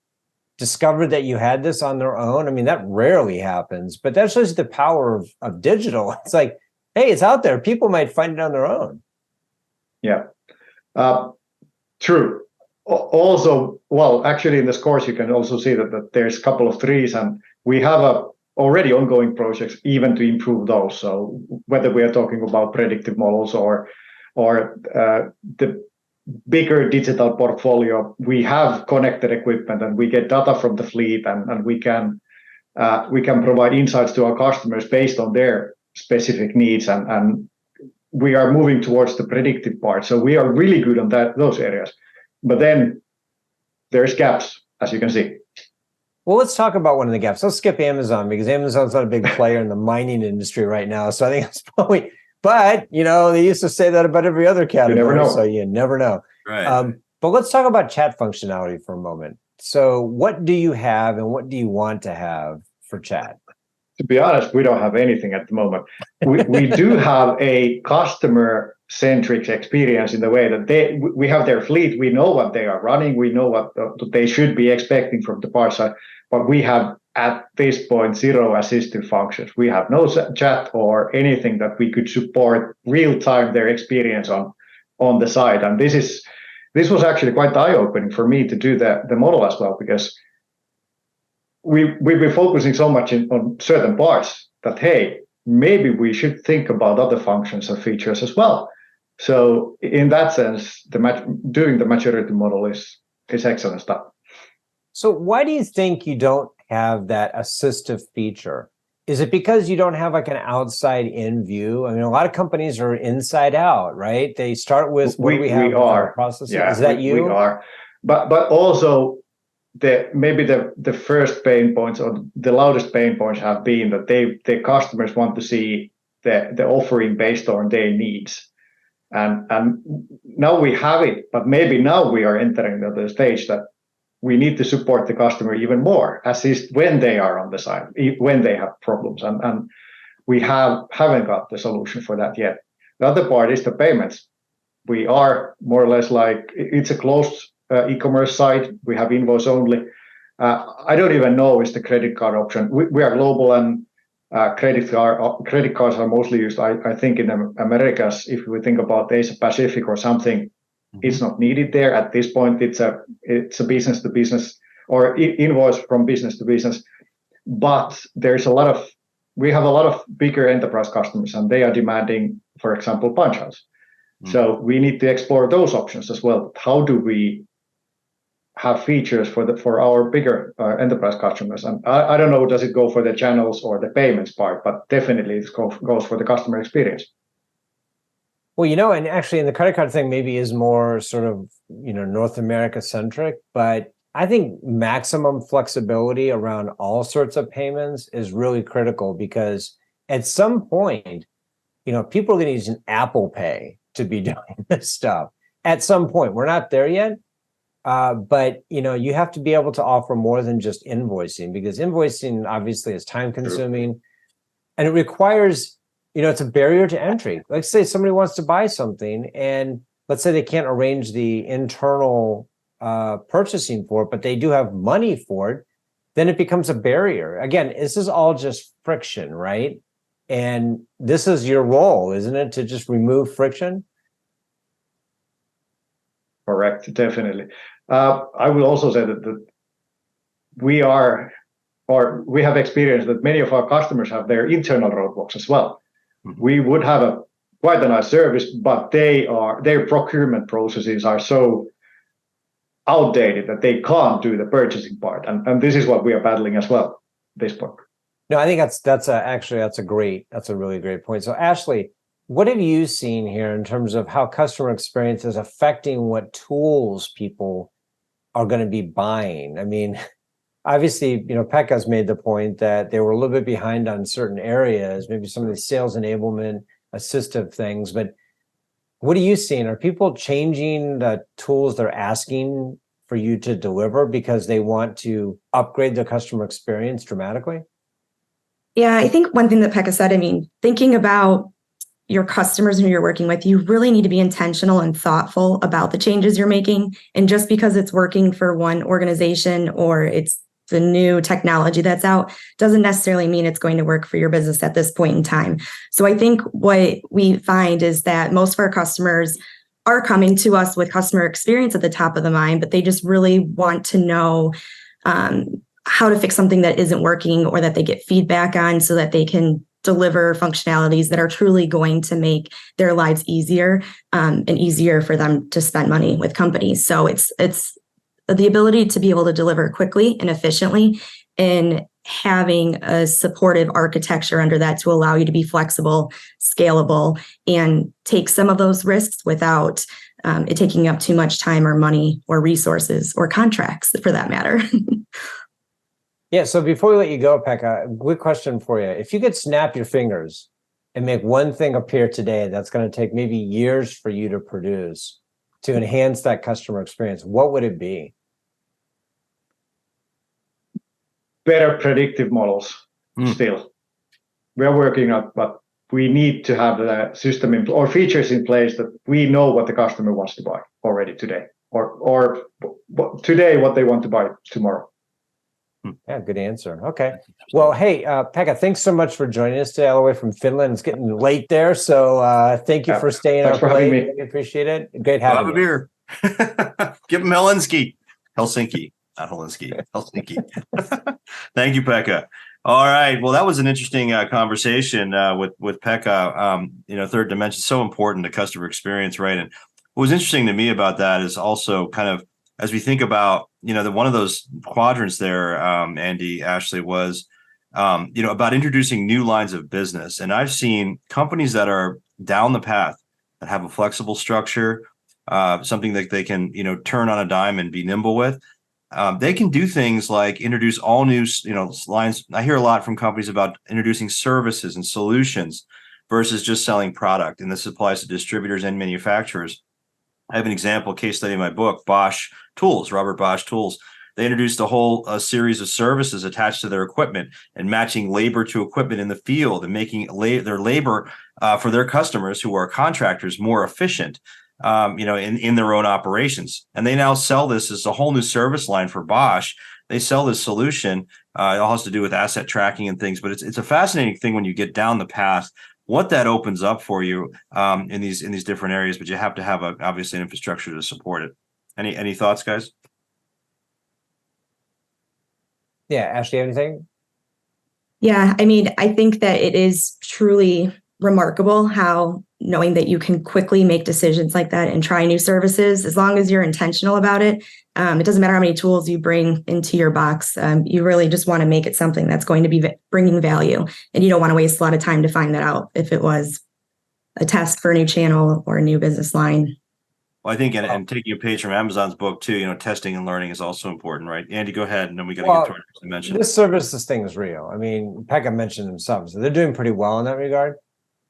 discovered that you had this on their own. I mean, that rarely happens, but that shows the power of digital. It's like, hey, it's out there. People might find it on their own. Yeah, true. Also, well, actually in the scores, you can also see that there's a couple of 3s, and we have already ongoing projects even to improve those. So whether we are talking about predictive models or the bigger digital portfolio, we have connected equipment and we get data from the fleet, and we can provide insights to our customers based on their specific needs, and we are moving towards the predictive part. So we are really good on those areas. But then there's gaps, as you can see. Well, let's talk about one of the gaps. Let's skip Amazon, because Amazon's not a big player in the mining industry right now. So I think that's probably, but they used to say that about every other category. You never know. So you never know. Right. But let's talk about chat functionality for a moment. So what do you have and what do you want to have for chat? To be honest, we don't have anything at the moment. We do have a customer-centric experience in the way that we have their fleet. We know what they are running. We know what they should be expecting from the parts side. But we have, at this point, 0 assistive functions. We have no chat or anything that we could support real-time their experience on the side. And this was actually quite eye-opening for me to do the model as well, because we've been focusing so much on certain parts that, hey, maybe we should think about other functions and features as well. So in that sense, doing the maturity model is excellent stuff. So why do you think you don't have that assistive feature? Is it because you don't have like an outside in view? I mean, a lot of companies are inside out, right? They start with what do we have we are processes. yeah Is that you? we are, but also maybe the first pain points or the loudest pain points have been that the customers want to see the offering based on their needs, and now we have it, but maybe now we are entering the stage that we need to support the customer even more, assist when they are on the side, when they have problems, and we haven't got the solution for that yet. The other part is the payments. We are more or less like it's a closed e-commerce site. We have invoice only. I don't even know is the credit card option. We are global, and credit cards are mostly used. I think in the Americas, if we think about Asia Pacific or something, it's not needed there at this point. It's a business to business or invoice from business to business. But we have a lot of bigger enterprise customers, and they are demanding, for example, punch outs. So we need to explore those options as well. How do we have features for our bigger enterprise customers? And I don't know, does it go for the channels or the payments part, but definitely it goes for the customer experience. Well, and actually in the credit card thing maybe is more sort of, North America centric, but I think maximum flexibility around all sorts of payments is really critical, because at some point, people are going to use an Apple Pay to be doing this stuff. At some point, we're not there yet, but you have to be able to offer more than just invoicing, because invoicing obviously is time consuming, and it requires, it's a barrier to entry. Like say somebody wants to buy something, and let's say they can't arrange the internal purchasing for it, but they do have money for it, then it becomes a barrier. Again, this is all just friction, right? And this is your role, isn't it, to just remove friction? Correct, definitely. I will also say that we have experienced that many of our customers have their internal roadblocks as well. We would have quite a nice service, but their procurement processes are so outdated that they can't do the purchasing part, and this is what we are battling as well at this point. No, I think that's a really great point. So Ashley, what have you seen here in terms of how customer experience is affecting what tools people are going to be buying? I mean, obviously, Pekka's made the point that they were a little bit behind on certain areas, maybe some of the sales enablement, assistive things. But what are you seeing? Are people changing the tools they're asking for you to deliver because they want to upgrade their customer experience dramatically? Yeah, I think one thing that Pekka said, thinking about your customers who you're working with, you really need to be intentional and thoughtful about the changes you're making. And just because it's working for one organization or it's the new technology that's out doesn't necessarily mean it's going to work for your business at this point in time. So I think what we find is that most of our customers are coming to us with customer experience at the top of the mind, but they just really want to know how to fix something that isn't working or that they get feedback on so that they can deliver functionalities that are truly going to make their lives easier and easier for them to spend money with companies. So it's the ability to be able to deliver quickly and efficiently, and having a supportive architecture under that to allow you to be flexible, scalable, and take some of those risks without it taking up too much time or money or resources or contracts for that matter. Yeah, so before we let you go, Pekka, a quick question for you. If you could snap your fingers and make one thing appear today that's going to take maybe years for you to produce to enhance that customer experience, what would it be? Better predictive models still. We are working on, but we need to have the system or features in place that we know what the customer wants to buy already today, or today what they want to buy tomorrow. Yeah, good answer. Okay. Well, hey, Pekka, thanks so much for joining us today all the way from Finland. It's getting late there, so thank you for staying up late. Really appreciate it. Great having you. Have a beer. Give him Helsinki, not Helsinki. Thank you, Pekka. All right. Well, that was an interesting conversation with Pekka. Third dimension is so important to customer experience, right? And what was interesting to me about that is also kind of as we think about, one of those quadrants there, Andy, Ashley, was about introducing new lines of business. And I've seen companies that are down the path that have a flexible structure, something that they can, turn on a dime and be nimble with. They can do things like introduce all new, lines. I hear a lot from companies about introducing services and solutions versus just selling product. And this applies to distributors and manufacturers. I have an example case study in my book, Bosch Tools, Robert Bosch Tools. They introduced a whole series of services attached to their equipment and matching labor to equipment in the field and making their labor for their customers who are contractors more efficient, in their own operations. And they now sell this as a whole new service line for Bosch. They sell this solution. It all has to do with asset tracking and things, but it's a fascinating thing when you get down the path, what that opens up for you in these different areas. But you have to have obviously an infrastructure to support it. Any thoughts, guys? Yeah, Ashley, anything? Yeah, I mean, I think that it is truly remarkable how knowing that you can quickly make decisions like that and try new services, as long as you're intentional about it. It doesn't matter how many tools you bring into your box. You really just want to make it something that's going to be bringing value. And you don't want to waste a lot of time to find that out if it was a test for a new channel or a new business line. Well, I think, and taking a page from Amazon's book too, testing and learning is also important, right? Andy, go ahead, and then we got to get to our next dimension. This services thing is real. I mean, Pekka mentioned themselves, so they're doing pretty well in that regard.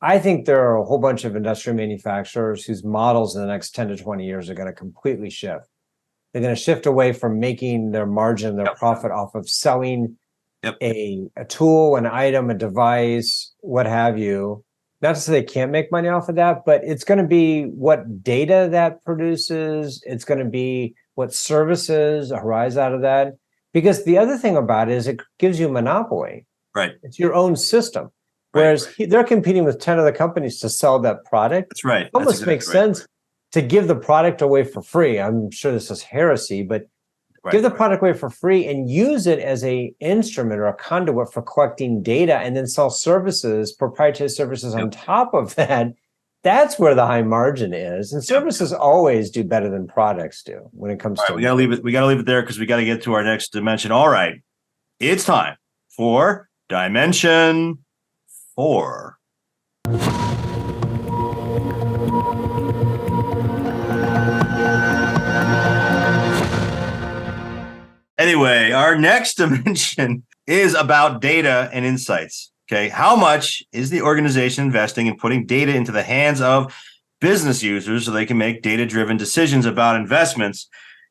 I think there are a whole bunch of industrial manufacturers whose models in the next 10 to 20 years are going to completely shift. They're going to shift away from making their margin, their profit off of selling a tool, an item, a device, what have you. Not to say they can't make money off of that, but it's going to be what data that produces. It's going to be what services arise out of that. Because the other thing about it is it gives you a monopoly. Right. It's your own system. Whereas they're competing with 10 other companies to sell that product. That's right. It almost makes sense to give the product away for free. I'm sure this is heresy, but give the product away for free and use it as an instrument or a conduit for collecting data, and then sell services, proprietary services on top of that. That's where the high margin is. And services always do better than products do when it comes to. We gotta leave it there because we got to get to our next dimension. All right. It's time for Dimension 4. Anyway, our next dimension is about data and insights. Okay. How much is the organization investing in putting data into the hands of business users so they can make data-driven decisions about investments?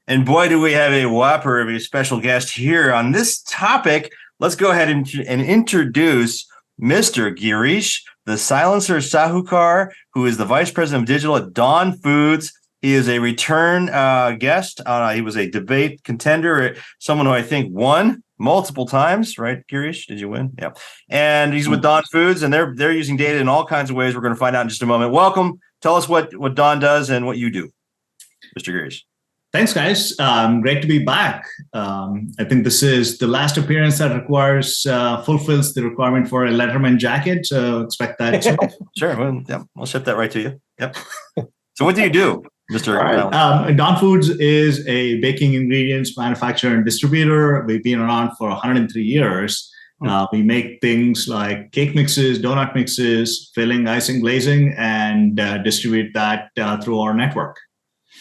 And boy, do we have a whopper of a special guest here on this topic. Let's go ahead and introduce Mr. Girish, the Silencer Sahukar, who is the Vice President of Digital at Dawn Foods. He is a return guest. He was a debate contender, someone who I think won multiple times, right, Girish? Did you win? Yeah. And he's with Dawn Foods, and they're using data in all kinds of ways. We're going to find out in just a moment. Welcome. Tell us what Dawn does and what you do, Mr. Girish. Thanks, guys. Great to be back. I think this is the last appearance that fulfills the requirement for a Letterman jacket. So expect that. Sure. Well, we'll ship that right to you. Yep. So what do you do, Mr. Dawn Foods is a baking ingredients manufacturer and distributor. We've been around for 103 years. We make things like cake mixes, donut mixes, filling, icing, glazing, and distribute that through our network.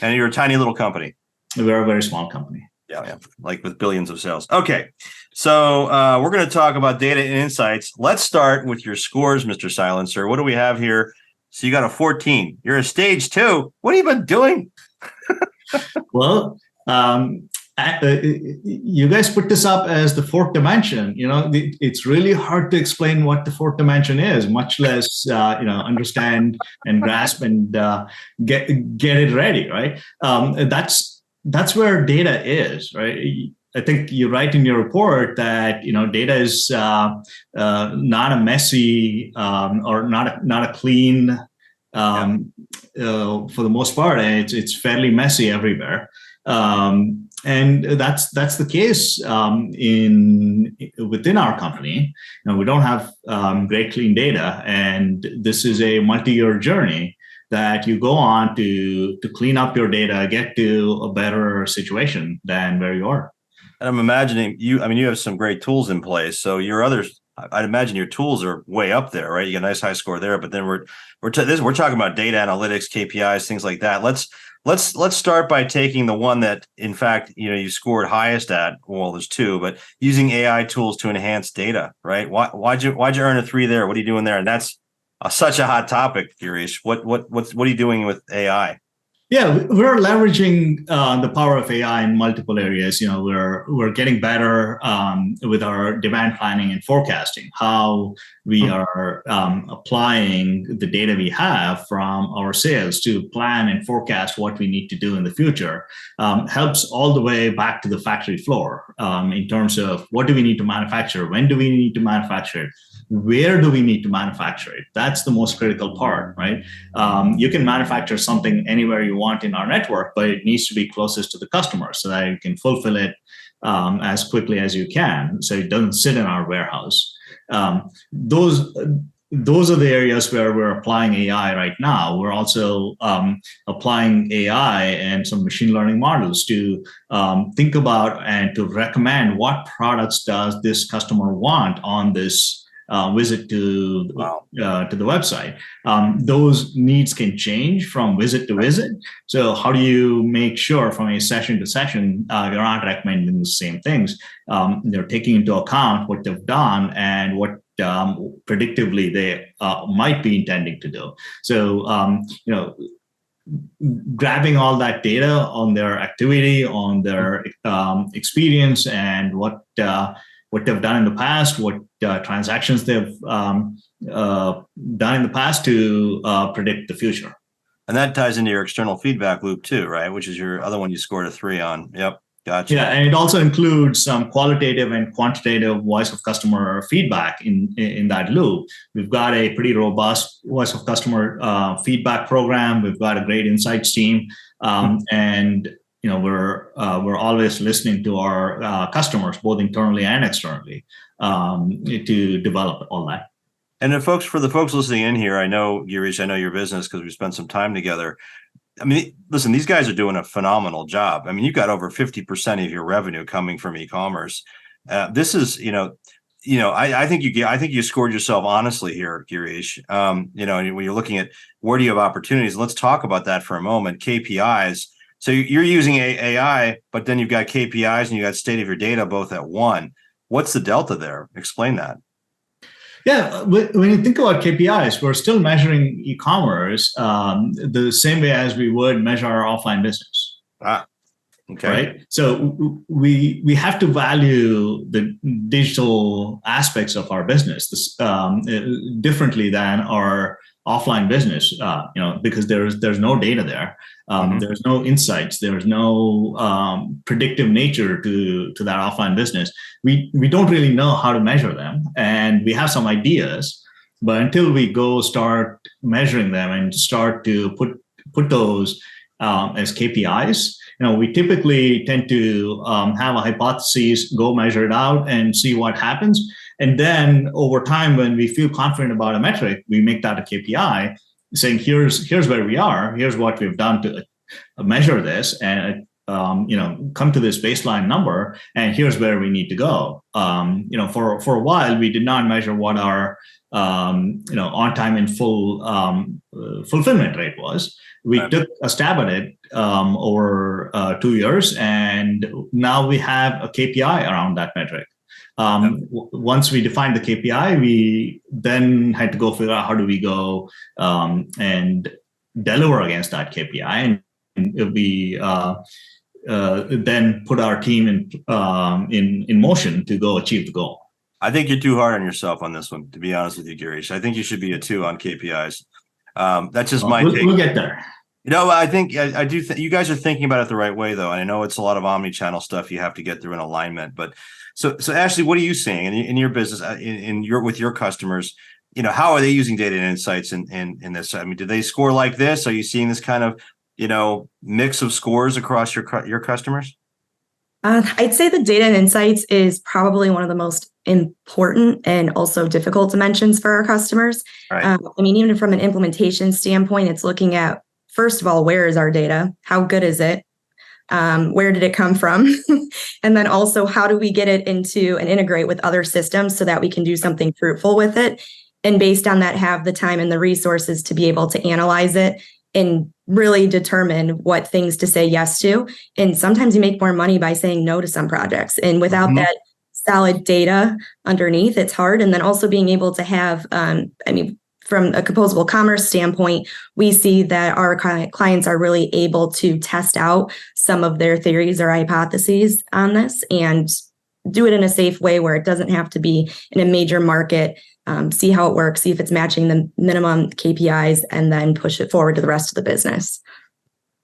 And you're a tiny little company. We're a very small company. Yeah, like with billions of sales. Okay, so we're going to talk about data and insights. Let's start with your scores, Mr. Silencer. What do we have here? So you got a 14. You're a stage 2. What have you been doing? Well, you guys put this up as the fourth dimension. It's really hard to explain what the fourth dimension is, much less understand and grasp and get it ready, right? That's where data is, right? I think you write in your report that data is not a messy or not a clean for the most part. It's fairly messy everywhere. And that's the case within our company. We don't have great clean data, and this is a multi-year journey that you go on to clean up your data, get to a better situation than where you are. And I'm imagining you have some great tools in place. So your other I'd imagine your tools are way up there, right? You get a nice high score there, but then we're talking about data analytics, KPIs, things like that. Let's start by taking the one that, in fact, you scored highest at. Well, there's two, but using AI tools to enhance data, right? Why'd you earn a 3 there? What are you doing there? And that's such a hot topic, Girish. What are you doing with AI? Yeah, we're leveraging the power of AI in multiple areas. We're getting better with our demand planning and forecasting. How we are applying the data we have from our sales to plan and forecast what we need to do in the future helps all the way back to the factory floor in terms of what do we need to manufacture, when do we need to manufacture it, where do we need to manufacture it? That's the most critical part, right? You can manufacture something anywhere you want in our network, but it needs to be closest to the customer so that you can fulfill it as quickly as you can, so it doesn't sit in our warehouse. Those are the areas where we're applying AI right now. We're also applying AI and some machine learning models to think about and to recommend what products does this customer want on this visit to the website. Those needs can change from visit to visit. So how do you make sure from a session to session you're not recommending the same things? They're taking into account what they've done and what predictively they might be intending to do. So grabbing all that data on their activity, on their experience, and what they've done in the past, what transactions they've done in the past to predict the future. And that ties into your external feedback loop too, right? Which is your other one you scored a 3 on. Yep. Gotcha. Yeah, and it also includes some qualitative and quantitative voice of customer feedback in that loop. We've got a pretty robust voice of customer feedback program. We've got a great insights team, and we're always listening to our customers, both internally and externally, to develop all that. And for the folks listening in here, I know, Girish, I know your business because we spent some time together. I mean, listen, these guys are doing a phenomenal job. I mean, you've got over 50% of your revenue coming from e-commerce. This is, I think you scored yourself honestly here, Girish. When you're looking at where do you have opportunities, let's talk about that for a moment. KPIs. So you're using AI, but then you've got KPIs and you got state of your data both at one. What's the delta there? Explain that. Yeah, when you think about KPIs, we're still measuring e-commerce the same way as we would measure our offline business. Okay. Right. So we have to value the digital aspects of our business differently than our offline business, because there's no data there. There's no insights. There's no predictive nature to that offline business. We don't really know how to measure them, and we have some ideas, but until we go start measuring them and start to put those as KPIs, we typically tend to have a hypothesis, go measure it out, and see what happens. And then over time, when we feel confident about a metric, we make that a KPI, saying here's where we are, here's what we've done to measure this, and come to this baseline number, and here's where we need to go. For a while, we did not measure what our on time and full fulfillment rate was. We took a stab at it over 2 years, and now we have a KPI around that metric. Once we defined the KPI, we then had to go figure out how do we go and deliver against that KPI, and we then put our team in motion to go achieve the goal. I think you're too hard on yourself on this one, to be honest with you, Girish. I think you should be a 2 on KPIs. That's just my take. We'll get there. I think I do. You guys are thinking about it the right way, though. And I know it's a lot of omni-channel stuff you have to get through in alignment. But so Ashley, what are you seeing in your business, with your customers? How are they using data and insights in this? I mean, do they score like this? Are you seeing this kind of mix of scores across your customers? I'd say the data and insights is probably one of the most important and also difficult dimensions for our customers. Right. Even from an implementation standpoint, it's looking at, first of all, where is our data? How good is it? Where did it come from? And then also, how do we get it into and integrate with other systems so that we can do something fruitful with it? And based on that, have the time and the resources to be able to analyze it and really determine what things to say yes to. And sometimes you make more money by saying no to some projects. And without that solid data underneath, it's hard. And then also being able to have, from a composable commerce standpoint, we see that our clients are really able to test out some of their theories or hypotheses on this and do it in a safe way where it doesn't have to be in a major market. See how it works, see if it's matching the minimum KPIs, and then push it forward to the rest of the business.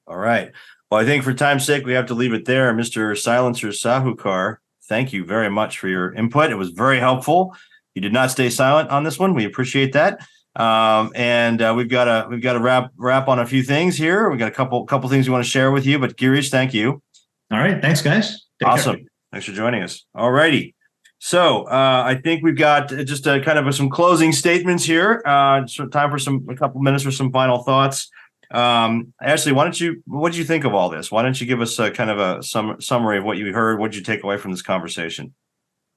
All right. Well, I think for time's sake, we have to leave it there. Mr. Silencer Sahukar, thank you very much for your input. It was very helpful. You did not stay silent on this one. We appreciate that. We've got to wrap on a few things here. We got a couple things we want to share with you. But Girish, thank you. All right. Thanks, guys. Take awesome. care. Thanks for joining us. All righty. So I think we've got just kind of some closing statements here. So time for a couple minutes for some final thoughts. Ashley, what did you think of all this? Why don't you give us a kind of a summary of what you heard? What did you take away from this conversation?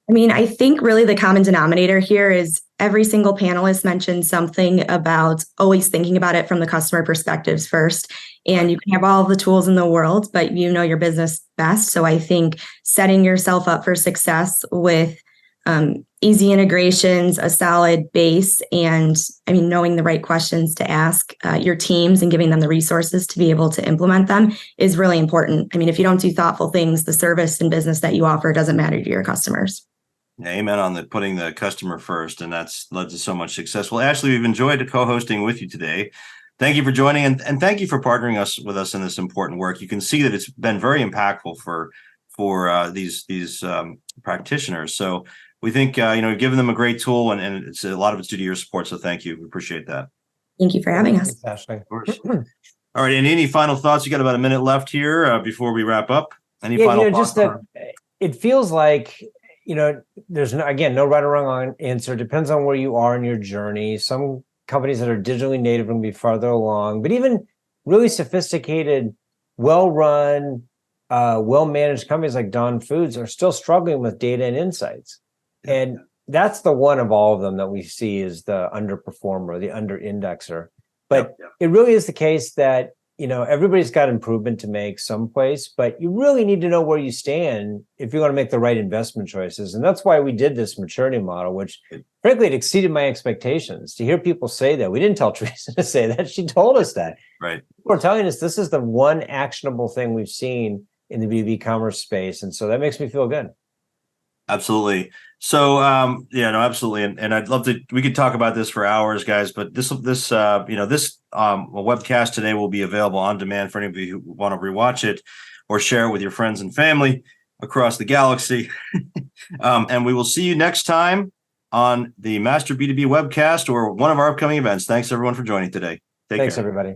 I think really the common denominator here is every single panelist mentioned something about always thinking about it from the customer perspectives first. And you can have all the tools in the world, but you know your business best. So I think setting yourself up for success with easy integrations, a solid base, and knowing the right questions to ask your teams and giving them the resources to be able to implement them is really important. If you don't do thoughtful things, the service and business that you offer doesn't matter to your customers. Amen on putting the customer first, and that's led to so much success. Well, Ashley, we've enjoyed co-hosting with you today. Thank you for joining, and thank you for partnering with us in this important work. You can see that it's been very impactful for these practitioners. So we think giving them a great tool, and it's a lot of it's due to your support. So thank you. We appreciate that. Thank you for having us. Thanks, Ashley. Of course. All right. And any final thoughts? You got about a minute left here before we wrap up. Any final thoughts? Just that it feels like there's no right or wrong answer. It depends on where you are in your journey. Some companies that are digitally native are going to be farther along, but even really sophisticated, well-run, well-managed companies like Dawn Foods are still struggling with data and insights. And that's the one of all of them that we see is the underperformer, the under-indexer. But it really is the case that everybody's got improvement to make someplace, but you really need to know where you stand if you're going to make the right investment choices. And that's why we did this maturity model, which frankly, it exceeded my expectations to hear people say that. We didn't tell Teresa to say that. She told us that. Right. People are telling us this is the one actionable thing we've seen in the B2B commerce space. And so that makes me feel good. Absolutely. So, absolutely. And I'd love we could talk about this for hours, guys, but this webcast today will be available on demand for anybody who want to rewatch it or share it with your friends and family across the galaxy. And we will see you next time on the Master B2B webcast or one of our upcoming events. Thanks everyone for joining today. Thanks, everybody.